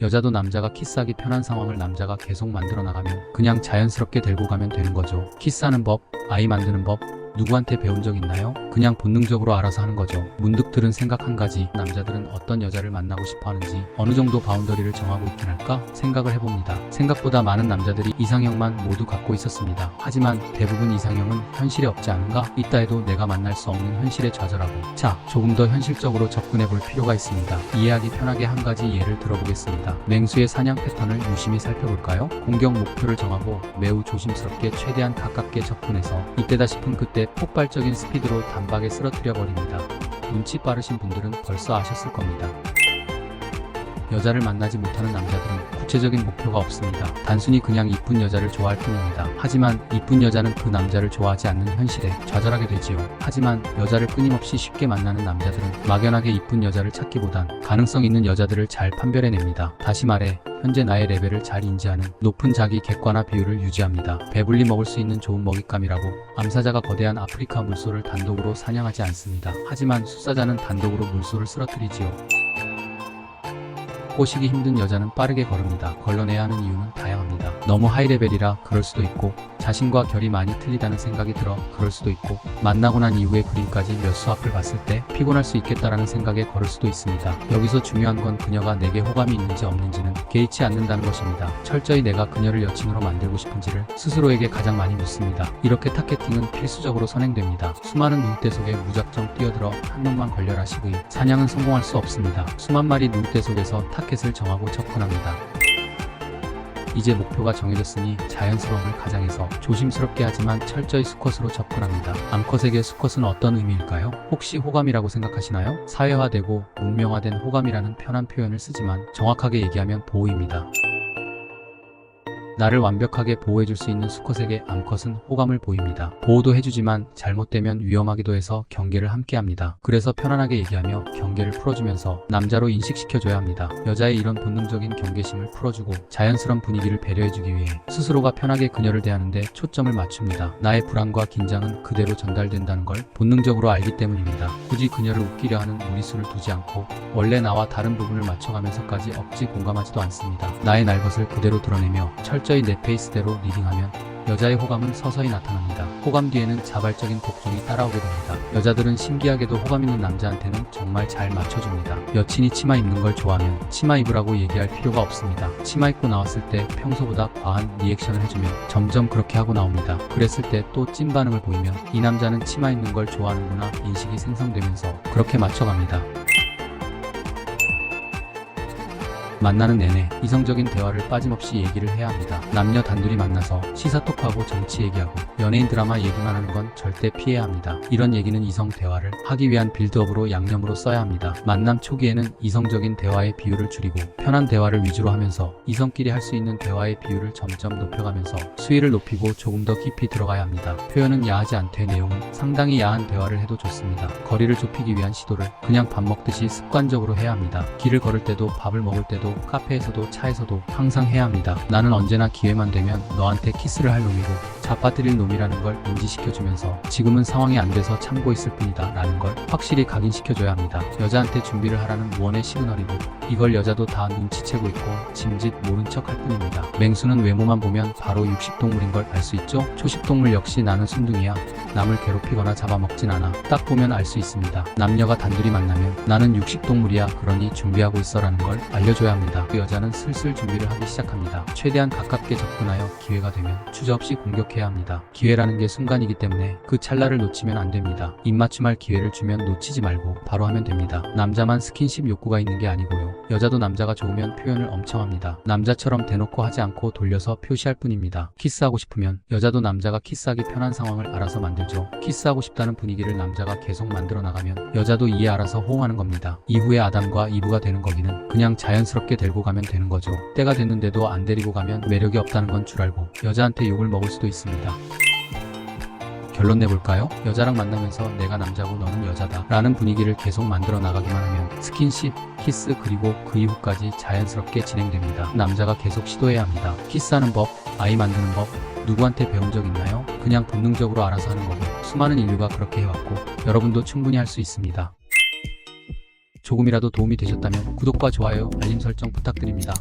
여자도 남자가 키스하기 편한 상황을 남자가 계속 만들어 나가면 그냥 자연스럽게 데리고 가면 되는 거죠. 키스하는 법, 아이 만드는 법, 누구한테 배운 적 있나요? 그냥 본능적으로 알아서 하는 거죠. 문득 들은 생각 한 가지, 남자들은 어떤 여자를 만나고 싶어 하는지 어느 정도 바운더리를 정하고 있긴 할까 생각을 해봅니다. 생각보다 많은 남자들이 이상형만 모두 갖고 있었습니다. 하지만 대부분 이상형은 현실에 없지 않은가? 있다 해도 내가 만날 수 없는 현실에 좌절하고, 자, 조금 더 현실적으로 접근해 볼 필요가 있습니다. 이해하기 편하게 한 가지 예를 들어보겠습니다. 맹수의 사냥 패턴을 유심히 살펴볼까요? 공격 목표를 정하고 매우 조심스럽게 최대한 가깝게 접근해서 이때다 싶은 그때 폭발적인 스피드로 단박에 쓰러뜨려 버립니다. 눈치 빠르신 분들은 벌써 아셨을 겁니다. 여자를 만나지 못하는 남자들은 구체적인 목표가 없습니다. 단순히 그냥 이쁜 여자를 좋아할 뿐입니다. 하지만 이쁜 여자는 그 남자를 좋아하지 않는 현실에 좌절하게 되지요. 하지만 여자를 끊임없이 쉽게 만나는 남자들은 막연하게 이쁜 여자를 찾기보단 가능성 있는 여자들을 잘 판별해냅니다. 다시 말해 현재 나의 레벨을 잘 인지하는 높은 자기 객관화 비율을 유지합니다. 배불리 먹을 수 있는 좋은 먹잇감이라고 암사자가 거대한 아프리카 물소를 단독으로 사냥하지 않습니다. 하지만 숫사자는 단독으로 물소를 쓰러뜨리지요. 꼬시기 힘든 여자는 빠르게 걸읍니다. 걸러내야 하는 이유는 다양합니다. 너무 하이레벨이라 그럴 수도 있고, 자신과 결이 많이 틀리다는 생각이 들어 그럴 수도 있고, 만나고 난 이후에 그림까지 몇 수 앞을 봤을 때 피곤할 수 있겠다라는 생각에 걸을 수도 있습니다. 여기서 중요한 건 그녀가 내게 호감이 있는지 없는지는 개의치 않는다는 것입니다. 철저히 내가 그녀를 여친으로 만들고 싶은지를 스스로에게 가장 많이 묻습니다. 이렇게 타겟팅은 필수적으로 선행됩니다. 수많은 누떼 속에 무작정 뛰어들어 한 놈만 걸려라 식의 사냥은 성공할 수 없습니다. 수만 마리 누떼 속에서 타겟을 정하고 접근합니다. 이제 목표가 정해졌으니 자연스러움을 가장해서 조심스럽게 하지만 철저히 수컷으로 접근합니다. 암컷에게 수컷은 어떤 의미일까요? 혹시 호감이라고 생각하시나요? 사회화되고 문명화된 호감이라는 편한 표현을 쓰지만 정확하게 얘기하면 보호입니다. 나를 완벽하게 보호해줄 수 있는 수컷에게 암컷은 호감을 보입니다. 보호도 해주지만 잘못되면 위험하기도 해서 경계를 함께합니다. 그래서 편안하게 얘기하며 경계를 풀어주면서 남자로 인식시켜줘야 합니다. 여자의 이런 본능적인 경계심을 풀어주고 자연스러운 분위기를 배려해주기 위해 스스로가 편하게 그녀를 대하는데 초점을 맞춥니다. 나의 불안과 긴장은 그대로 전달된다는 걸 본능적으로 알기 때문입니다. 굳이 그녀를 웃기려 하는 무리수를 두지 않고 원래 나와 다른 부분을 맞춰가면서까지 억지 공감하지도 않습니다. 나의 날 것을 그대로 드러내며 철저히 내 페이스대로 리딩하면 여자의 호감은 서서히 나타납니다. 호감 뒤에는 자발적인 복종이 따라오게 됩니다. 여자들은 신기하게도 호감 있는 남자한테는 정말 잘 맞춰줍니다. 여친이 치마 입는 걸 좋아하면 치마 입으라고 얘기할 필요가 없습니다. 치마 입고 나왔을 때 평소보다 과한 리액션을 해주면 점점 그렇게 하고 나옵니다. 그랬을 때 또 찐 반응을 보이면 이 남자는 치마 입는 걸 좋아하는구나 인식이 생성되면서 그렇게 맞춰갑니다. 만나는 내내 이성적인 대화를 빠짐없이 얘기를 해야 합니다. 남녀 단둘이 만나서 시사토크하고 정치 얘기하고 연예인 드라마 얘기만 하는 건 절대 피해야 합니다. 이런 얘기는 이성 대화를 하기 위한 빌드업으로 양념으로 써야 합니다. 만남 초기에는 이성적인 대화의 비율을 줄이고 편한 대화를 위주로 하면서 이성끼리 할 수 있는 대화의 비율을 점점 높여가면서 수위를 높이고 조금 더 깊이 들어가야 합니다. 표현은 야하지 않되 내용은 상당히 야한 대화를 해도 좋습니다. 거리를 좁히기 위한 시도를 그냥 밥 먹듯이 습관적으로 해야 합니다. 길을 걸을 때도 밥을 먹을 때도 카페에서도 차에서도 항상 해야 합니다. 나는 언제나 기회만 되면 너한테 키스를 할 놈이고 잡아뜨릴 놈이라는 걸 인지시켜주면서 지금은 상황이 안 돼서 참고 있을 뿐이다 라는 걸 확실히 각인시켜줘야 합니다. 여자한테 준비를 하라는 무언의 시그널이고 이걸 여자도 다 눈치채고 있고 짐짓 모른 척 할 뿐입니다. 맹수는 외모만 보면 바로 육식동물인 걸 알 수 있죠? 초식동물 역시 나는 순둥이야. 남을 괴롭히거나 잡아먹진 않아. 딱 보면 알 수 있습니다. 남녀가 단둘이 만나면 나는 육식동물이야 그러니 준비하고 있어라는 걸 알려줘야 합니다. 그 여자는 슬슬 준비를 하기 시작합니다. 최대한 가깝게 접근하여 기회가 되면 주저없이 공격해야 합니다. 기회라는 게 순간이기 때문에 그 찰나를 놓치면 안 됩니다. 입맞춤할 기회를 주면 놓치지 말고 바로 하면 됩니다. 남자만 스킨십 욕구가 있는 게 아니고요. 여자도 남자가 좋으면 표현을 엄청 합니다. 남자처럼 대놓고 하지 않고 돌려서 표시할 뿐입니다. 키스하고 싶으면 여자도 남자가 키스하기 편한 상황을 알아서 만들죠. 키스하고 싶다는 분위기를 남자가 계속 만들어 나가면 여자도 이에 알아서 호응하는 겁니다. 이후에 아담과 이브가 되는 거기는 그냥 자연스럽게 데리고 가면 되는 거죠. 때가 됐는데도 안 데리고 가면 매력이 없다는 건 줄 알고 여자한테 욕을 먹을 수도 있습니다. 결론 내볼까요? 여자랑 만나면서 내가 남자고 너는 여자다 라는 분위기를 계속 만들어 나가기만 하면 스킨십, 키스 그리고 그 이후까지 자연스럽게 진행됩니다. 남자가 계속 시도해야 합니다. 키스하는 법, 아이 만드는 법 누구한테 배운 적 있나요? 그냥 본능적으로 알아서 하는 거고 수많은 인류가 그렇게 해왔고 여러분도 충분히 할 수 있습니다. 조금이라도 도움이 되셨다면 구독과 좋아요, 알림 설정 부탁드립니다.